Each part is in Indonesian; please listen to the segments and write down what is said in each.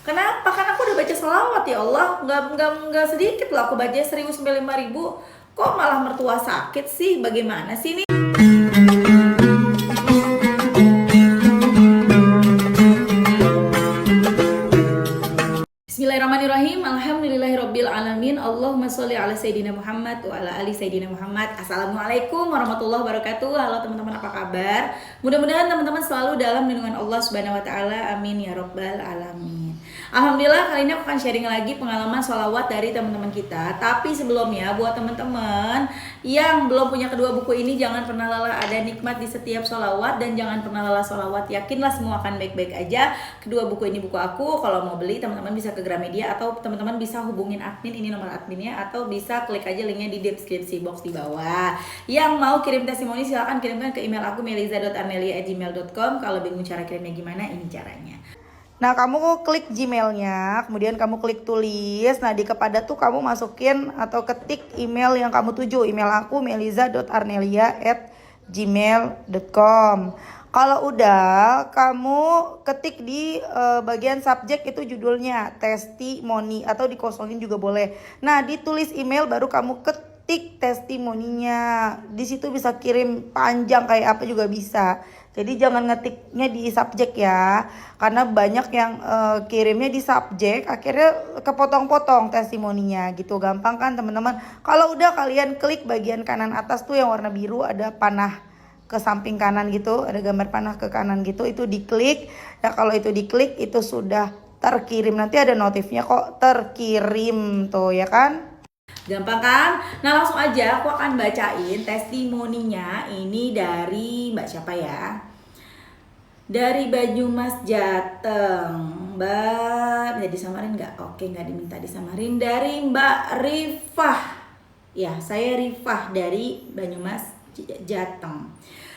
Kenapa? Kan aku udah baca sholawat ya Allah. Nggak sedikit loh aku baca 1000 sampai 5000. Kok malah mertua sakit sih? Bagaimana sih ini? Bismillahirrahmanirrahim. Alhamdulillahirabbil alamin. Allahumma sholli ala sayidina Muhammad wa ala ali sayidina Muhammad. Assalamualaikum warahmatullahi wabarakatuh. Halo teman-teman, apa kabar? Mudah-mudahan teman-teman selalu dalam lindungan Allah Subhanahu wa taala. Amin ya rabbal alamin. Alhamdulillah, kali ini aku akan sharing lagi pengalaman sholawat dari teman-teman kita. Tapi sebelumnya, buat teman-teman yang belum punya kedua buku ini, jangan pernah lelah ada nikmat di setiap sholawat, dan jangan pernah lelah sholawat. Yakinlah semua akan baik-baik aja. Kedua buku ini buku aku. Kalau mau beli, teman-teman bisa ke Gramedia, atau teman-teman bisa hubungin admin, ini nomor adminnya, atau bisa klik aja linknya di deskripsi box di bawah. Yang mau kirim testimoni silahkan kirimkan ke email aku meliza.arnelia@gmail.com. Kalau bingung cara kirimnya gimana, ini caranya. Nah, kamu klik Gmailnya, kemudian kamu klik tulis. Nah, di kepada tuh kamu masukin atau ketik email yang kamu tuju. Email aku meliza.arnelia@gmail.com. Kalau udah, kamu ketik di bagian subjek itu judulnya testimoni, atau dikosongin juga boleh. Nah, ditulis email baru kamu ketik testimoninya. Di situ bisa kirim panjang kayak apa juga bisa. Jadi jangan ngetiknya di subjek ya, karena banyak yang kirimnya di subjek, akhirnya kepotong-potong testimoninya gitu. Gampang kan teman-teman? Kalau udah, kalian klik bagian kanan atas tuh yang warna biru, ada panah ke samping kanan gitu, ada gambar panah ke kanan gitu, itu diklik. Nah, kalau itu diklik, itu sudah terkirim. Nanti ada notifnya kok terkirim tuh ya kan? Gampang kan? Nah, langsung aja aku akan bacain testimoninya ini dari Mbak siapa ya? Dari Banyumas Jateng. Mbak, bisa disamarin nggak? Oke, nggak diminta disamarin. Dari Mbak Rifah. Ya, saya Rifah dari Banyumas Jateng.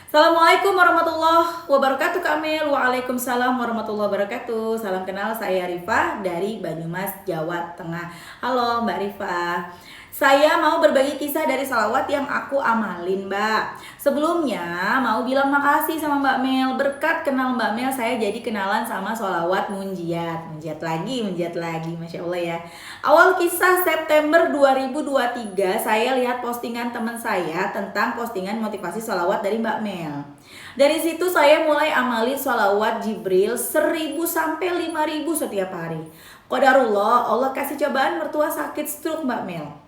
Assalamualaikum warahmatullahi wabarakatuh Kamil. Waalaikumsalam warahmatullahi wabarakatuh. Salam kenal, saya Rifah dari Banyumas, Jawa Tengah. Halo Mbak Rifah. Saya mau berbagi kisah dari salawat yang aku amalin, Mbak. Sebelumnya mau bilang makasih sama Mbak Mel. Berkat kenal Mbak Mel, saya jadi kenalan sama sholawat munjiat. Munjiat lagi, Masya Allah ya. Awal kisah September 2023, saya lihat postingan teman saya tentang postingan motivasi sholawat dari Mbak Mel. Dari situ saya mulai amali sholawat Jibril 1000 sampai 5000 setiap hari. Qadarullah, Allah kasih cobaan mertua sakit stroke Mbak Mel.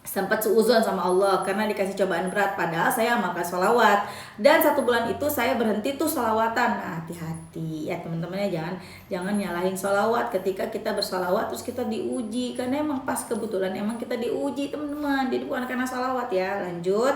Sempat suuzon sama Allah karena dikasih cobaan berat, padahal saya amalkan sholawat. Dan 1 bulan itu saya berhenti tuh sholawatan. Nah, hati-hati ya teman-teman ya, jangan nyalahin sholawat ketika kita bersholawat terus kita diuji, karena emang pas kebetulan emang kita diuji teman-teman, jadi bukan karena sholawat ya. Lanjut.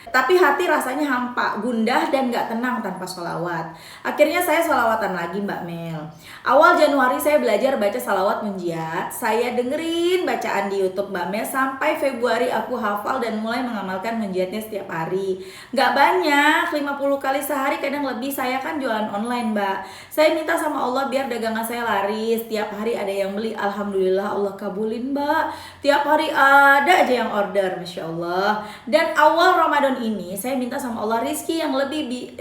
Tapi hati rasanya hampa, gundah, dan gak tenang tanpa sholawat. Akhirnya saya sholawatan lagi Mbak Mel. Awal Januari saya belajar baca sholawat munjiat. Saya dengerin bacaan di YouTube Mbak Mel. Sampai Februari aku hafal dan mulai mengamalkan munjiatnya setiap hari. Gak banyak, 50 kali sehari, kadang lebih. Saya kan jualan online Mbak. Saya minta sama Allah biar dagangan saya laris. Setiap hari ada yang beli. Alhamdulillah Allah kabulin Mbak. Tiap hari ada aja yang order, Masya Allah. Dan awal Ramadan ini saya minta sama Allah rizki yang lebih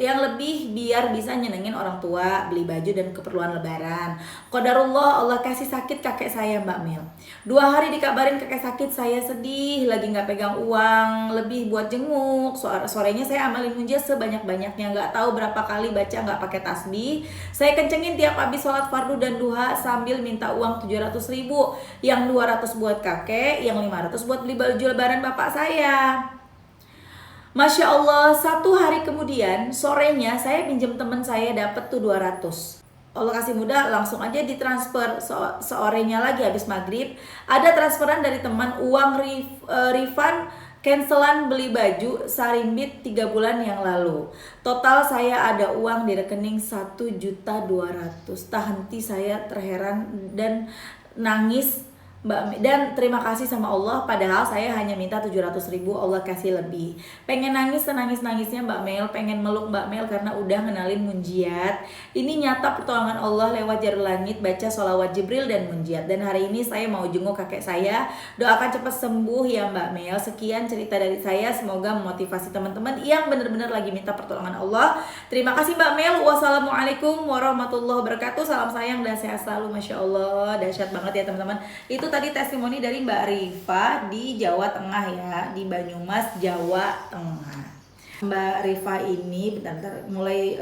biar bisa nyenengin orang tua, beli baju dan keperluan lebaran. Qadarullah, Allah kasih sakit kakek saya Mbak Mel. 2 hari dikabarin kakek sakit, saya sedih, lagi nggak pegang uang lebih buat jenguk. Sorenya saya amalin munjiat sebanyak-banyaknya, nggak tahu berapa kali baca nggak pakai tasbih. Saya kencengin tiap habis sholat fardu dan duha sambil minta uang 700.000, yang 200 buat kakek, yang 500 buat beli baju lebaran bapak saya. Masya Allah, 1 hari kemudian sorenya saya pinjam teman saya, dapat tuh 200. Allah kasih mudah, langsung aja ditransfer. Seorenya lagi habis maghrib ada transferan dari teman, uang refund cancelan beli baju sarimbit 3 bulan yang lalu. Total saya ada uang di rekening 1.200.000. Tak henti saya terheran dan nangis Dan terima kasih sama Allah, padahal saya hanya minta 700.000, Allah kasih lebih. Pengen nangis senangis-nangisnya Mbak Mel, pengen meluk Mbak Mel karena udah ngenalin munjiat. Ini nyata pertolongan Allah lewat Jarul Langit, baca sholawat Jibril dan munjiat. Dan hari ini saya mau jenguk kakek saya, doakan cepat sembuh ya Mbak Mel. Sekian cerita dari saya, semoga memotivasi teman-teman yang benar-benar lagi minta pertolongan Allah. Terima kasih Mbak Mel. Wassalamualaikum warahmatullahi wabarakatuh. Salam sayang dan sehat selalu. Masya Allah, dahsyat banget ya teman-teman. Itu tadi testimoni dari Mbak Rifa di Jawa Tengah ya, di Banyumas, Jawa Tengah. Mbak Rifa ini bentar, mulai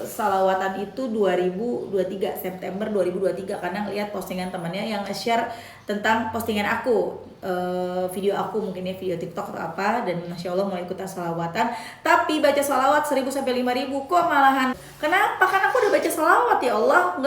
salawatan itu 2023, September 2023, karena ngeliat postingan temannya yang nge-share tentang postingan aku, video aku mungkin ya, video TikTok atau apa, dan Masya Allah mulai ikutan salawatan. Tapi baca salawat 1000 sampai 5000 kok malahan. Kenapa? Kan aku udah baca salawat ya Allah,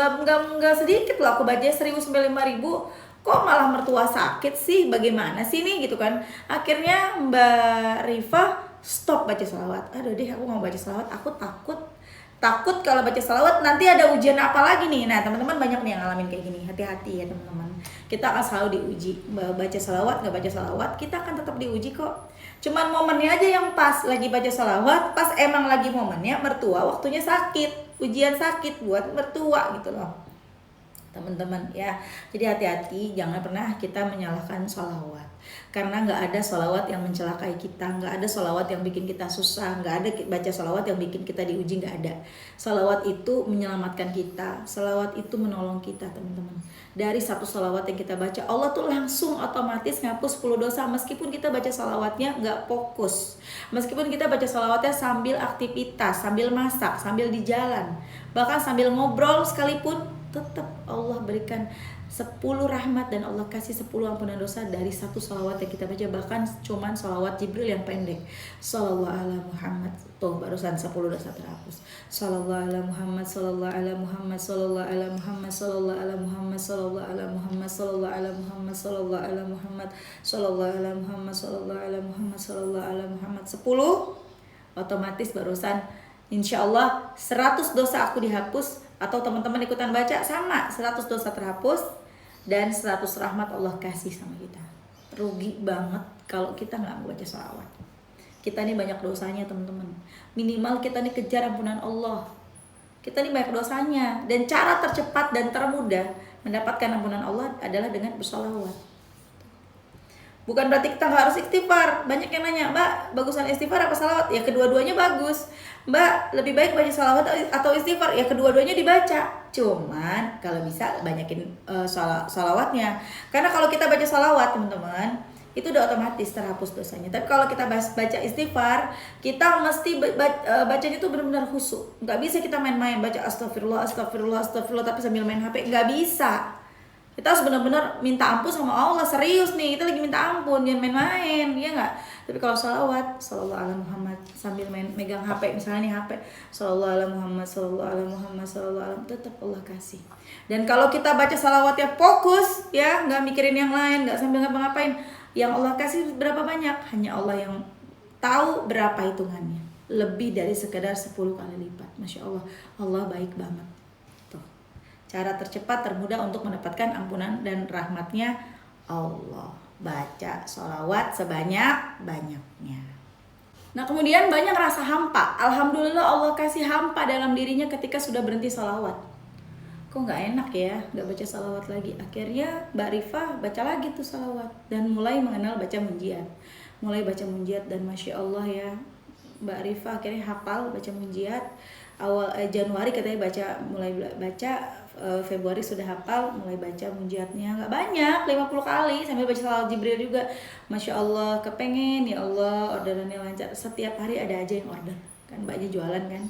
nggak sedikit loh aku baca 1000 sampai 5000. Kok malah mertua sakit sih, bagaimana sih nih gitu kan. Akhirnya Mbak Rifa stop baca salawat. Aduh deh, aku mau baca salawat, aku takut kalau baca salawat nanti ada ujian apa lagi nih. Nah teman-teman banyak nih yang ngalamin kayak gini, hati-hati ya teman-teman. Kita akan selalu diuji, baca salawat nggak baca salawat, kita akan tetap diuji kok. Cuman momennya aja yang pas, lagi baca salawat, pas emang lagi momennya mertua waktunya sakit, ujian sakit buat mertua gitu loh teman-teman ya. Jadi hati-hati, jangan pernah kita menyalahkan sholawat, karena nggak ada sholawat yang mencelakai kita, nggak ada sholawat yang bikin kita susah, nggak ada baca sholawat yang bikin kita diuji, nggak ada. Sholawat itu menyelamatkan kita, sholawat itu menolong kita teman-teman. Dari satu sholawat yang kita baca, Allah tuh langsung otomatis ngapus 10 dosa, meskipun kita baca sholawatnya nggak fokus, meskipun kita baca sholawatnya sambil aktivitas, sambil masak, sambil di jalan, bahkan sambil ngobrol sekalipun, tetap Allah berikan 10 rahmat dan Allah kasih 10 ampunan dosa dari satu sholawat yang kita baca. Bahkan cuman sholawat Jibril yang pendek, Sallallahu ala Muhammad, tuh barusan 10 dosa terhapus. Sallallahu ala Muhammad, Sallallahu ala Muhammad, Sallallahu ala Muhammad, Sallallahu ala Muhammad, Sallallahu ala Muhammad, Sallallahu ala Muhammad, Sallallahu ala Muhammad, Sallallahu ala Muhammad, Sallallahu ala Muhammad, Sallallahu ala Muhammad, 10 otomatis barusan insya Allah 100 dosa aku dihapus. Atau teman-teman ikutan baca sama, 100 dosa terhapus dan 100 rahmat Allah kasih sama kita. Rugi banget kalau kita nggak baca sholawat. Kita ini banyak dosanya teman-teman. Minimal kita ini kejar ampunan Allah. Kita ini banyak dosanya, dan cara tercepat dan termudah mendapatkan ampunan Allah adalah dengan bersholawat. Bukan berarti kita nggak harus istighfar. Banyak yang nanya, Mbak, bagusan istighfar apa salawat? Ya kedua-duanya bagus. Mbak, lebih baik baca salawat atau istighfar? Ya kedua-duanya dibaca. Cuman kalau bisa banyakin salawatnya. Karena kalau kita baca salawat teman-teman, itu udah otomatis terhapus dosanya. Tapi kalau kita baca istighfar, kita mesti bacanya itu benar-benar khusyuk. Nggak bisa kita main-main baca astagfirullah, astagfirullah, astagfirullah tapi sambil main HP. Nggak bisa. Kita harus benar-benar minta ampun sama Allah, serius nih, kita lagi minta ampun, jangan main-main, ya nggak? Tapi kalau salawat, Sallallahu ala Muhammad, sambil megang HP, misalnya nih HP, Sallallahu ala Muhammad, Sallallahu ala Muhammad, Sallallahu ala Muhammad, tetap Allah kasih. Dan kalau kita baca salawatnya fokus, ya, nggak mikirin yang lain, nggak sambil ngapa-ngapain, yang Allah kasih berapa banyak, hanya Allah yang tahu berapa hitungannya. Lebih dari sekedar 10 kali lipat, Masya Allah, Allah baik banget. Cara tercepat termudah untuk mendapatkan ampunan dan rahmatnya Allah, baca sholawat sebanyak-banyaknya. Nah kemudian banyak rasa hampa. Alhamdulillah Allah kasih hampa dalam dirinya ketika sudah berhenti sholawat. Kok nggak enak ya, nggak baca sholawat lagi. Akhirnya Mbak Rifa baca lagi tuh sholawat dan mulai mengenal baca munjiat. Mulai baca munjiat dan Masya Allah ya, Mbak Rifa akhirnya hafal baca munjiat. Awal Januari katanya mulai baca, Februari sudah hafal, mulai baca munjiatnya. Nggak banyak, 50 kali sambil baca salawat Jibril juga. Masya Allah, kepengen ya Allah orderannya lancar. Setiap hari ada aja yang order, kan mbaknya jualan kan.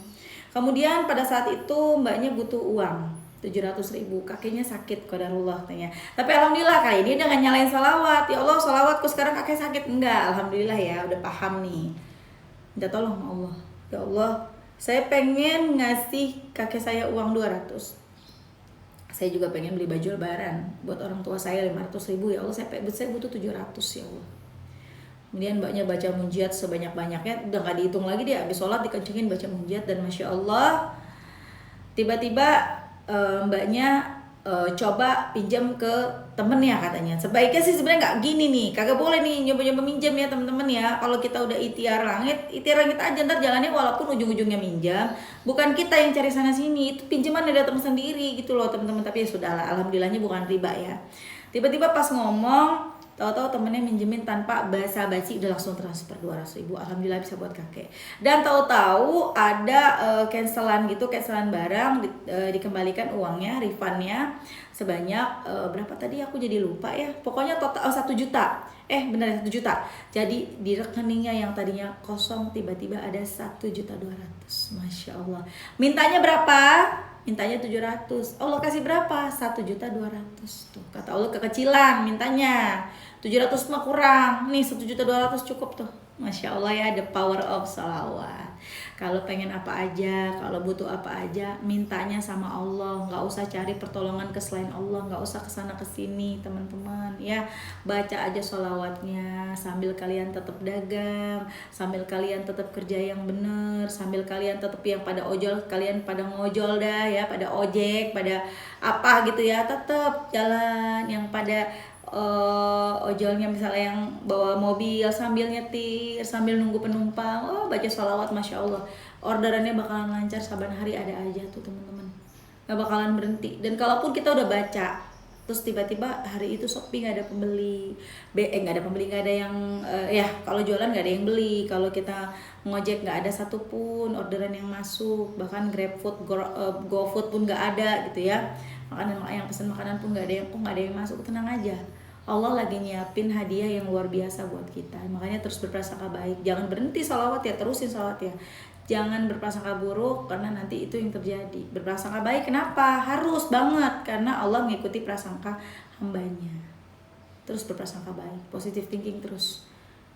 Kemudian pada saat itu mbaknya butuh uang 700.000, kakinya sakit qadarullah katanya. Tapi alhamdulillah kali ini udah gak nyalain salawat. Ya Allah, salawatku sekarang kakek sakit. Enggak, alhamdulillah ya udah paham nih. Minta tolong sama Allah. Ya Allah, saya pengen ngasih kakek saya uang 200. Saya juga pengen beli baju lebaran buat orang tua saya 500.000. Ya Allah, saya butuh 700 ya Allah. Kemudian mbaknya baca munjiat sebanyak-banyaknya, udah gak dihitung lagi, dia habis sholat dikencengin baca munjiat. Dan Masya Allah, tiba-tiba mbaknya coba pinjam ke temennya katanya. Sebaiknya sih sebenarnya nggak gini nih, kagak boleh nih nyoba-nyoba minjam ya teman-teman ya. Kalau kita udah ikhtiar langit aja, ntar jalannya walaupun ujung-ujungnya minjam, bukan kita yang cari sana sini, itu pinjaman dari datang sendiri gitu loh teman-teman. Tapi ya sudahlah, alhamdulillahnya bukan riba ya. Tiba-tiba pas ngomong, tahu-tahu temennya minjemin tanpa basa-basi udah langsung transfer 200.000. Alhamdulillah bisa buat kakek. Dan tahu-tahu ada cancelan barang, dikembalikan uangnya, refundnya sebanyak berapa tadi aku jadi lupa ya. Pokoknya total 1 juta. Benar 1 juta. Jadi di rekeningnya yang tadinya kosong tiba-tiba ada 1.200.000. Masya Allah. Mintanya berapa? Mintanya 700. Allah kasih berapa? 1.200.000. Tuh, kata Allah kekecilan mintanya. 700 mah kurang. Nih 1.200.000 cukup tuh. Masya Allah ya, the power of salawat. Kalau pengen apa aja, kalau butuh apa aja, mintanya sama Allah. Nggak usah cari pertolongan ke selain Allah, nggak usah kesana kesini teman-teman ya. Baca aja sholawatnya sambil kalian tetap dagang, sambil kalian tetap kerja yang bener, sambil kalian tetap yang pada ojol, kalian pada ngojol dah ya, pada ojek, pada apa gitu ya, tetap jalan. Yang pada ojolnya misalnya yang bawa mobil sambil nyetir, sambil nunggu penumpang, baca sholawat, Masya Allah, orderannya bakalan lancar, saban hari ada aja tuh teman-teman, gak bakalan berhenti. Dan kalaupun kita udah baca terus tiba-tiba hari itu sepi, nggak ada pembeli, nggak ada yang ya kalau jualan nggak ada yang beli, kalau kita ngojek nggak ada satupun orderan yang masuk, bahkan GrabFood, GoFood pun nggak ada gitu ya, makanan yang pesan makanan pun nggak ada yang masuk. Tenang aja, Allah lagi nyiapin hadiah yang luar biasa buat kita. Makanya terus berprasangka baik, jangan berhenti sholawat ya, terusin sholawat ya. Jangan berprasangka buruk karena nanti itu yang terjadi. Berprasangka baik kenapa? Harus banget, karena Allah mengikuti prasangka hambanya. Terus berprasangka baik, positive thinking terus.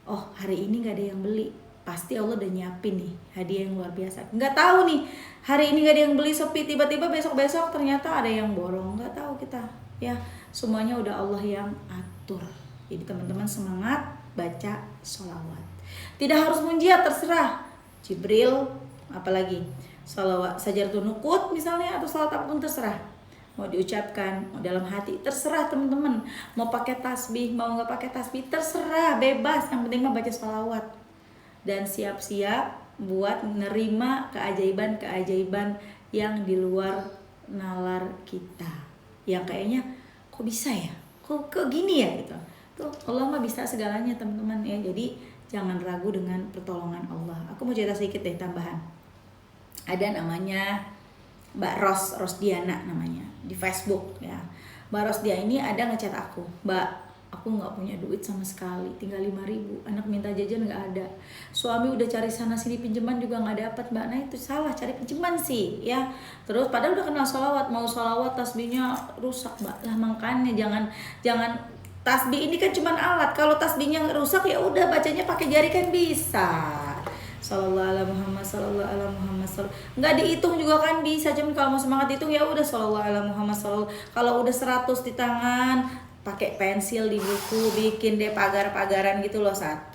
Oh hari ini gak ada yang beli, pasti Allah udah nyiapin nih hadiah yang luar biasa. Nggak tahu nih hari ini gak ada yang beli, sepi, tiba-tiba besok-besok ternyata ada yang borong. Nggak tahu kita ya, semuanya udah Allah yang atur. Jadi teman-teman semangat baca sholawat. Tidak harus munjiat, terserah Jibril, apalagi sholawat sajaratun nukut misalnya, atau salat apapun terserah, mau diucapkan, mau dalam hati, terserah teman-teman. Mau pakai tasbih, mau nggak pakai tasbih, terserah, bebas. Yang penting mah baca sholawat. Dan siap-siap buat nerima keajaiban-keajaiban yang di luar nalar kita, yang kayaknya kok bisa ya, kok gini ya gitu. Tuh Allah mah bisa segalanya teman-teman ya. Jadi jangan ragu dengan pertolongan Allah. Aku mau cerita sedikit deh tambahan. Ada namanya Mbak Rosdiana namanya di Facebook ya. Mbak Rosdia ini ada ngechat aku, Mbak, aku nggak punya duit sama sekali, tinggal 5.000, anak minta jajan nggak ada, suami udah cari sana sini pinjaman juga nggak dapat Mbak. Nah itu salah, cari pinjaman sih ya. Terus padahal udah kenal sholawat, mau sholawat tasbihnya rusak Mbak. Lah makanya jangan tasbih ini kan cuma alat. Kalau tasbihnya rusak ya udah bacanya pakai jari kan bisa. Sallallahu alaihi Muhammad, sallallahu alaihi Muhammad, nggak dihitung juga kan bisa. Cuman kalau mau semangat hitung ya udah sallallahu alaihi Muhammad, sallallahu. Kalau udah 100 di tangan, pakai pensil di buku, bikin deh pagar-pagaran gitu loh, 1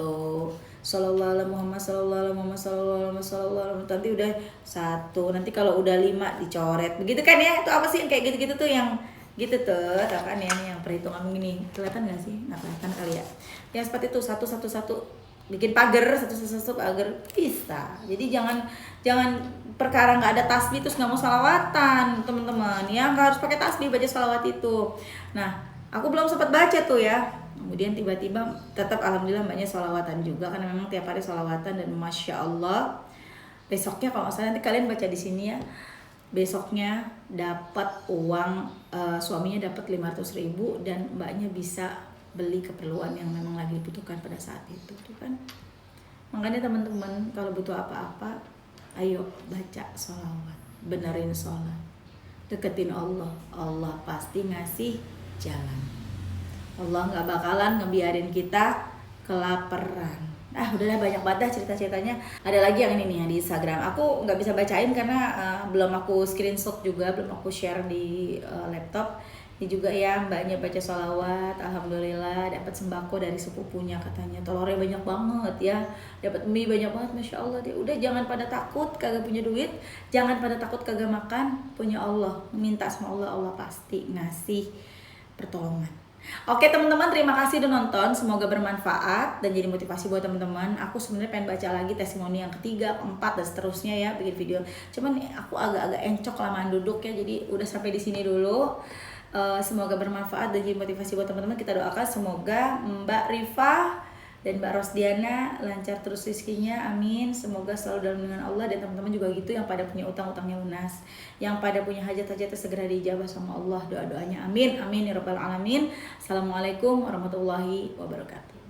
sallallahu alaihi Muhammad, sallallahu alaihi Muhammad, sallallahu alaihi. Nanti udah 1. Nanti kalau udah 5 dicoret. Begitu kan ya? Itu apa sih yang kayak gitu-gitu tuh, yang gitu tuh, tau kan ya, yang perhitungan begini, kelihatan nggak sih? Nggak kelihatan kali ya. Yang seperti itu, 1 bikin pagar, 1 pagar bisa. Jadi jangan perkara nggak ada tasbih terus nggak mau salawatan teman-teman ya. Nggak harus pakai tasbih baca salawat itu. Nah aku belum sempat baca tuh ya, kemudian tiba-tiba tetap alhamdulillah mbaknya salawatan juga, karena memang tiap hari salawatan. Dan Masya Allah besoknya kalau nggak salah nanti kalian baca di sini ya, besoknya dapat uang, suaminya dapat 500.000 dan mbaknya bisa beli keperluan yang memang lagi dibutuhkan pada saat itu tuh kan. Makanya teman-teman kalau butuh apa-apa, ayo baca sholawat, benerin sholat, deketin Allah, Allah pasti ngasih jalan. Allah nggak bakalan ngebiarin kita kelaparan. Udahlah banyak banget cerita-ceritanya. Ada lagi yang ini nih di Instagram. Aku nggak bisa bacain karena belum aku screenshot juga, belum aku share di laptop. Ini juga ya mbaknya baca sholawat, alhamdulillah dapat sembako dari sepupunya katanya. Telurnya banyak banget ya, dapat mie banyak banget, masya Allah deh. Udah jangan pada takut kagak punya duit, jangan pada takut kagak makan, punya Allah. Minta sama Allah, Allah pasti ngasih pertolongan. Oke teman-teman, terima kasih udah nonton, semoga bermanfaat dan jadi motivasi buat teman-teman. Aku sebenarnya pengen baca lagi testimoni yang ketiga, keempat dan seterusnya ya, bikin video. Cuman aku agak-agak encok lamaan duduk ya, jadi udah sampai di sini dulu. Semoga bermanfaat dan jadi motivasi buat teman-teman. Kita doakan semoga Mbak Rifa dan Mbak Rosdiana lancar terus rezekinya, amin. Semoga selalu dalam lindungan Allah, dan teman-teman juga gitu yang pada punya utang-utangnya lunas, yang pada punya hajat-hajatnya segera dijabah sama Allah, doa-doanya, amin amin ya rabbal alamin. Assalamualaikum warahmatullahi wabarakatuh.